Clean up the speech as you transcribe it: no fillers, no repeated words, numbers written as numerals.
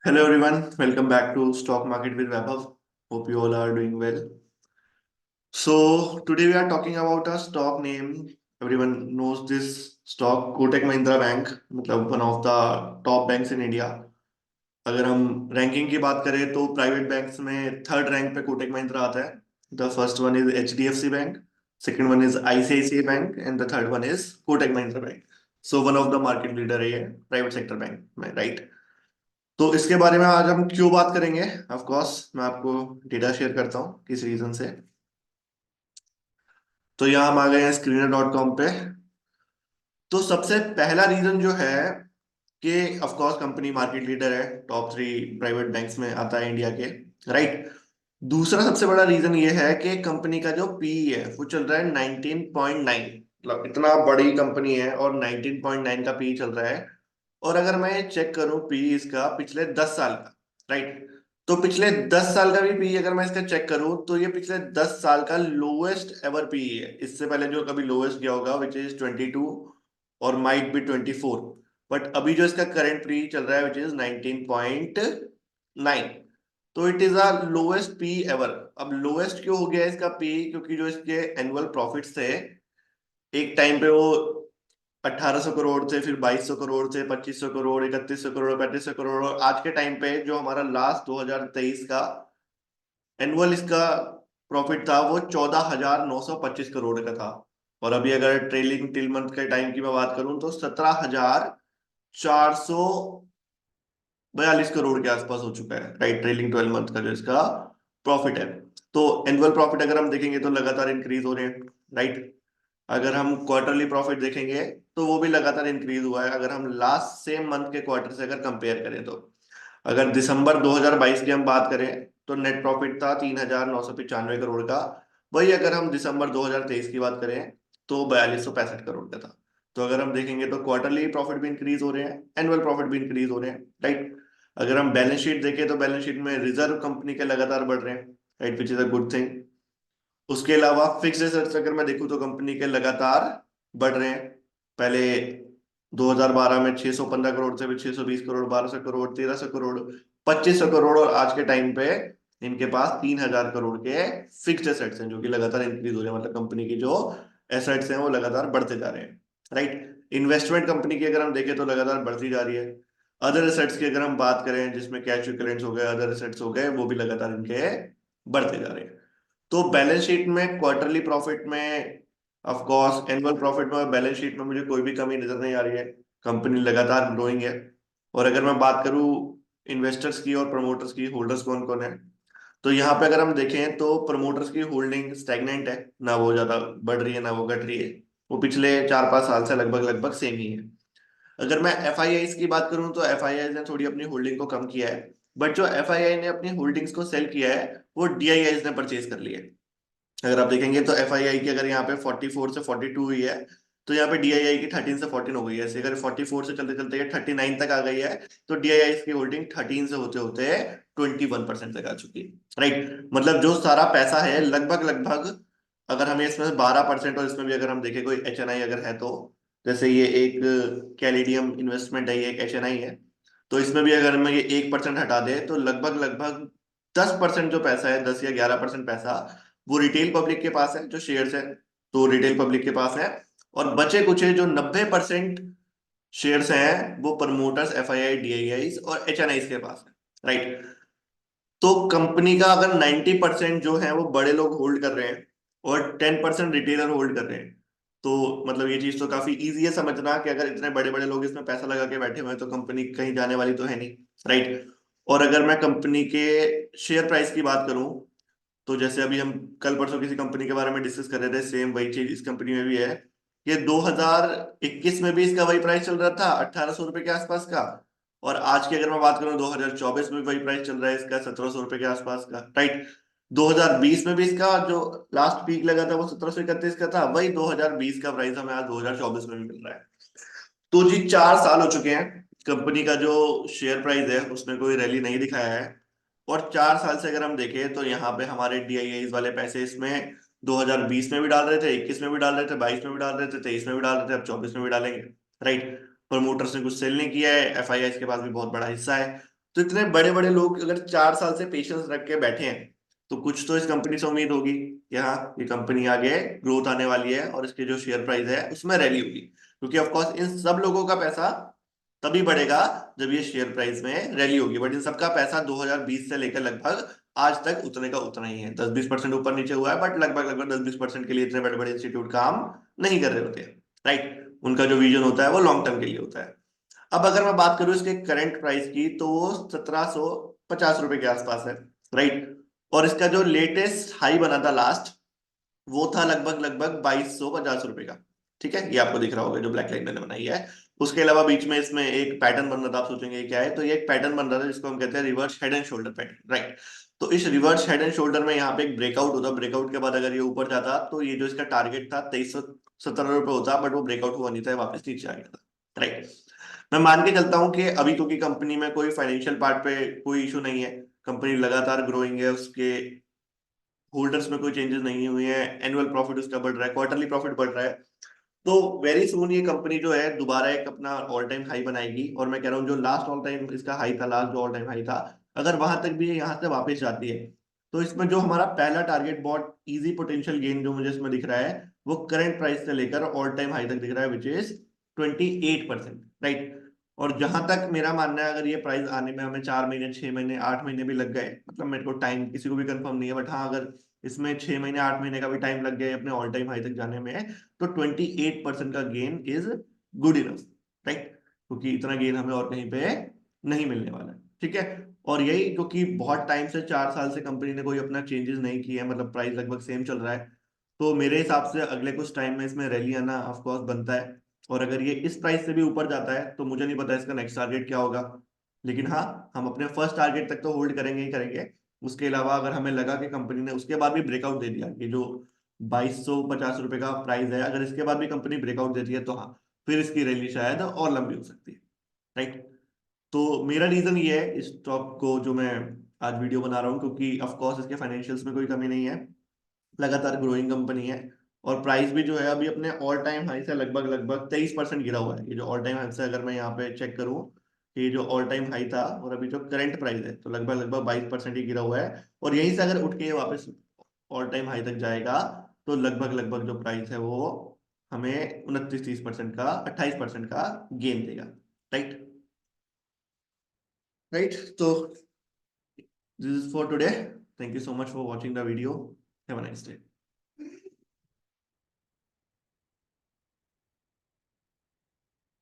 Hello everyone, welcome back to Stock Market with Vaibhav. Hope you all are doing well. So today we are talking about a stock name. Everyone knows this stock, Kotak Mahindra Bank, मतलब one of the top banks in India. अगर हम ranking की बात करें तो private banks में third rank पे कोटक महिंद्रा आता है. The first one is HDFC bank, second one is ICICI bank and the third one is Kotak Mahindra bank. So one of the market leader है ये प्राइवेट सेक्टर बैंक में, राइट. तो इसके बारे में आज हम क्यों बात करेंगे. ऑफ कोर्स मैं आपको डेटा शेयर करता हूँ किस रीजन से. तो यहाँ हम आ गए हैं screener.com पे. तो सबसे पहला रीजन जो है कि of course company market leader है, टॉप 3 प्राइवेट बैंक्स में आता है इंडिया के, राइट. दूसरा सबसे बड़ा रीजन ये है कि कंपनी का जो पी है वो चल रहा है 19.9. मतलब इतना बड़ी कंपनी है और 19.9 का पी चल रहा है. और अगर मैं चेक करूं पी इसका पिछले 10 साल का, राइट, तो पिछले 10 साल का भी पी अगर मैं इसका चेक करूं तो ये पिछले 10 साल का लोएस्ट एवर पी है. इससे पहले जो कभी लोएस्ट गया होगा विच इज 22 और माइट बी 24. बट अभी जो इसका करंट पी चल रहा है विच इज 19.9. तो it is a lowest P ever. अब लोएस्ट क्यों हो गया इसका पी, क्योंकि जो इसके एनुअल प्रॉफिट्स थे एक टाइम पे वो 1800 करोड़ थे, फिर 2200 करोड़ थे, 2500 करोड़, 3100 करोड़, 3500 करोड़, और आज के टाइम पे जो हमारा लास्ट 2023 का एनुअल इसका प्रॉफिट था वो 14,925 करोड़ का था. और अभी अगर ट्रेलिंग टिल मंथ के टाइम की मैं बात करूं तो 17,442 करोड़ के आसपास हो चुका है, राइट. ट्रेलिंग 12 मंथ का जो इसका प्रॉफिट है. तो एनुअल प्रॉफिट अगर हम देखेंगे तो लगातार इंक्रीज हो रहे हैं, राइट. अगर हम क्वार्टरली प्रॉफिट देखेंगे तो वो भी लगातार इंक्रीज हुआ है. अगर हम लास्ट सेम मंथ के क्वार्टर से अगर कंपेयर करें तो अगर दिसंबर 2022 की हम बात करें तो नेट प्रॉफिट था 3,995 करोड़ का. वही अगर हम दिसंबर 2023 की बात करें तो 4,265 करोड़ का था. तो अगर हम देखेंगे तो क्वार्टरली प्रॉफिट भी इंक्रीज हो रहे हैं, एनुअल प्रॉफिट भी इंक्रीज हो रहे हैं, राइट. अगर हम बैलेंस शीट देखें तो बैलेंस शीट में रिजर्व कंपनी के लगातार बढ़ रहे हैं, right, which is a good thing. उसके अलावा फिक्स्ड एसेट्स अगर मैं देखूं तो कंपनी के लगातार बढ़ रहे हैं. पहले 2012 में 615 करोड़ थे, फिर 620 करोड़, 1200 करोड़, 1300 करोड़, 2500 करोड़, और आज के टाइम पे इनके पास 3,000 करोड़ के फिक्स्ड एसेट्स हैं जो कि लगातार इंक्रीज हो रहे हैं. मतलब कंपनी की जो एसेट्स हैं वो लगातार बढ़ते जा रहे हैं, राइट. इन्वेस्टमेंट कंपनी की अगर हम देखें तो लगातार बढ़ती जा रही है. अदर एसेट्स की अगर हम बात करें जिसमें कैश इक्विवेलेंट्स हो गए, अदर एसेट्स हो गए, वो भी लगातार इनके बढ़ते जा रहे हैं. तो बैलेंस शीट में क्वार्टरली प्रॉफिट में, ऑफ कोर्स एनुअल प्रॉफिट में और बैलेंस शीट में मुझे कोई भी कमी नजर नहीं आ रही है. कंपनी लगातार ग्रोइंग है. और अगर मैं बात करूं इन्वेस्टर्स की और प्रमोटर्स की, होल्डर्स कौन कौन है, तो यहाँ पे अगर हम देखें तो प्रमोटर्स की होल्डिंग स्टैग्नेंट है. ना वो ज्यादा बढ़ रही है ना वो घट रही है. वो पिछले 4-5 साल से लगभग लगभग सेम ही है. अगर मैं FIIs की बात करूं तो FIIs ने थोड़ी अपनी होल्डिंग को कम किया है. बट जो FII ने अपनी होल्डिंग्स को सेल किया है वो DIIs ने परचेज कर लिया है. अगर आप देखेंगे तो FII की अगर यहाँ पे 44 से 42 हुई है तो यहाँ पे DII की 13 से 14 हो गई है. ऐसे अगर 44 से चलते चलते ये 39 तक आ गई है तो DII की होल्डिंग 13 से होते होते 21% तक आ चुकी है, राइट. मतलब जो सारा पैसा है लगभग लगभग, अगर हमें इसमें 12% और इसमें भी अगर हम देखें कोई HNI अगर है तो, जैसे ये एक कैलिडियम इन्वेस्टमेंट है, ये एक HNI है, तो इसमें भी अगर हम ये 1% हटा दे तो लगभग लगभग 10% जो पैसा है, 10 या 11% पैसा वो रिटेल पब्लिक के पास है जो शेयर्स है. तो रिटेल पब्लिक के पास है. और बचे कुचे जो 90% शेयर्स हैं वो प्रमोटर्स, FII, DIIs और HNIs के पास है, राइट. तो कंपनी का अगर 90% जो है वो बड़े लोग होल्ड कर रहे हैं और 10% रिटेलर होल्ड कर रहे हैं, तो मतलब ये चीज तो काफी इजी है समझना कि अगर इतने बड़े बड़े लोग इसमें पैसा लगा के बैठे हुए हैं तो कंपनी कहीं जाने वाली तो है नहीं, राइट. और अगर मैं कंपनी के शेयर प्राइस की बात करूं तो जैसे अभी हम कल परसों किसी कंपनी के बारे में डिस्कस कर रहे थे, सेम वही चीज इस कंपनी में भी है. ये 2021 में भी इसका वही प्राइस चल रहा था 1,800 रुपए के आसपास का. और आज की अगर मैं बात करूं 2024 में भी वही प्राइस चल रहा है इसका 1,700 रुपए के आसपास का, राइट. 2020 में भी इसका जो लास्ट पीक लगा था वो 1,731 का था. वही 2020 का प्राइस हमें आज 2024 में भी मिल रहा है. तो जी 4 साल हो चुके हैं कंपनी का जो शेयर प्राइस है उसने कोई रैली नहीं दिखाया है. और 4 साल से अगर हम देखें तो यहाँ पे हमारे DIIs वाले पैसे इसमें 2020 में भी डाल रहे थे, 21 में भी डाल रहे थे, 22 में भी डाल रहे थे, 23 में भी डाल रहे थे, अब 24 में भी डालेंगे, राइट. प्रमोटर्स ने कुछ सेल नहीं किया है, FIIs के पास भी बहुत बड़ा हिस्सा है. तो इतने बड़े बड़े लोग अगर 4 साल से पेशेंस रख के बैठे हैं, तो कुछ तो इस कंपनी से उम्मीद होगी कि हाँ, ये कंपनी आगे ग्रोथ आने वाली है और इसके जो शेयर प्राइस है उसमें रैली होगी, क्योंकि ऑफ कोर्स इन सब लोगों का पैसा तभी बढ़ेगा जब ये शेयर प्राइस में रैली होगी। बट इन सबका पैसा 2020 से लेकर लगभग आज तक उतने का उतना ही है, 10-20% ऊपर नीचे हुआ है, बट लगभग लगभग 10-20% के लिए इतने बड़े बड़े इंस्टीट्यूट काम नहीं कर रहे होते, राइट। उनका जो विजन होता है वो लॉन्ग टर्म के लिए होता है। अब अगर मैं बात करूं इसके करंट प्राइस की, तो वो 1750 रुपए के आसपास है, राइट। और इसका जो लेटेस्ट हाई बना था लास्ट, वो था लगभग लगभग 2250 रुपए का। ठीक है, ये आपको दिख रहा होगा जो ब्लैक लाइन मैंने बनाई है। उसके अलावा बीच में इसमें एक पैटर्न बन रहा था, आप सोचेंगे ये क्या है, तो ये एक पैटर्न बन रहा था जिसको हम कहते हैं reverse head and shoulder pattern, right. तो इस रिवर्स हेड एंड शोल्डर में यहाँ पे एक ब्रेकआउट होता, ब्रेकआउट के बाद अगर ये ऊपर जाता तो ये जो इसका टारगेट था 2317 रुपए होता, बट वो ब्रेकआउट हुआ नहीं था, वापस नीचे आ गया था, राइट। मैं मान के चलता हूं कि अभी क्योंकि कंपनी में कोई फाइनेंशियल पार्ट पे कोई इशू नहीं है, कंपनी लगातार ग्रोइंग है, उसके होल्डर्स में कोई चेंजेस नहीं हुए हैं, एनुअल प्रॉफिट उसका बढ़ रहा है, क्वार्टरली प्रॉफिट बढ़ रहा है, तो वेरी सून ये कंपनी जो है दोबारा एक अपना ऑल टाइम हाई बनाएगी। और मैं कह रहा हूँ जो लास्ट ऑल टाइम इसका हाई था, लास्ट जो ऑल टाइम हाई था, अगर वहां तक भी यहाँ से वापस जाती है, तो इसमें जो हमारा पहला टारगेट बहुत इजी पोटेंशियल गेन जो मुझे इसमें दिख रहा है, वो करंट प्राइस से लेकर ऑल टाइम हाई तक दिख रहा है, विच इज 28%, राइट। और जहां तक मेरा मानना है, अगर ये प्राइस आने में हमें 4 महीने, 6 महीने, 8 महीने भी लग गए, मतलब मेरे को टाइम किसी को भी कंफर्म नहीं है, बट हाँ, अगर इसमें 6 महीने, 8 महीने का भी टाइम लग गया अपने ऑल टाइम हाई तक जाने में, तो 28% का gain is good enough, right. क्योंकि इतना गेन हमें और कहीं पे नहीं मिलने वाला है, ठीक है। और यही क्योंकि बहुत टाइम से, 4 साल से कंपनी ने कोई अपना चेंजेस नहीं किया है, मतलब प्राइस लगभग सेम चल रहा है, तो मेरे हिसाब से अगले कुछ टाइम में इसमें रैली आना ऑफकोर्स बनता है। और अगर ये इस प्राइस से भी ऊपर जाता है, तो मुझे नहीं पता इसका नेक्स्ट टारगेट क्या होगा, लेकिन हाँ, हम अपने फर्स्ट टारगेट तक तो होल्ड करेंगे ही करेंगे। उसके अलावा अगर हमें लगा कि कंपनी ने उसके बाद भी ब्रेकआउट दे दिया, ये जो 2250 रुपए का प्राइस है, अगर इसके बाद भी कंपनी ब्रेकआउट देती है, तो हाँ, फिर इसकी रैली शायद और लंबी हो सकती है, राइट। तो मेरा रीजन ये है इस स्टॉक को जो मैं आज वीडियो बना रहा हूँ, क्योंकि ऑफ कोर्स इसके फाइनेंशियल्स में कोई कमी नहीं है, लगातार ग्रोइंग कंपनी है, और प्राइस भी जो है अभी अपने ऑल टाइम हाई से लगभग लगभग 23% गिरा हुआ है। ये जो ऑल टाइम हाई से अगर मैं यहाँ पे चेक करूँ, ये जो ऑल टाइम हाई था और अभी जो करंट प्राइस है, तो लगभग लगभग 22% ही गिरा हुआ है। और यहीं से अगर उठ के ये वापस ऑल टाइम हाई तक जाएगा, तो लगभग लगभग जो प्राइस है वो हमें 29-30% का, 28% का गेन देगा, राइट। राइट, तो this is for today. Thank you so much for watching the video. Have a nice day.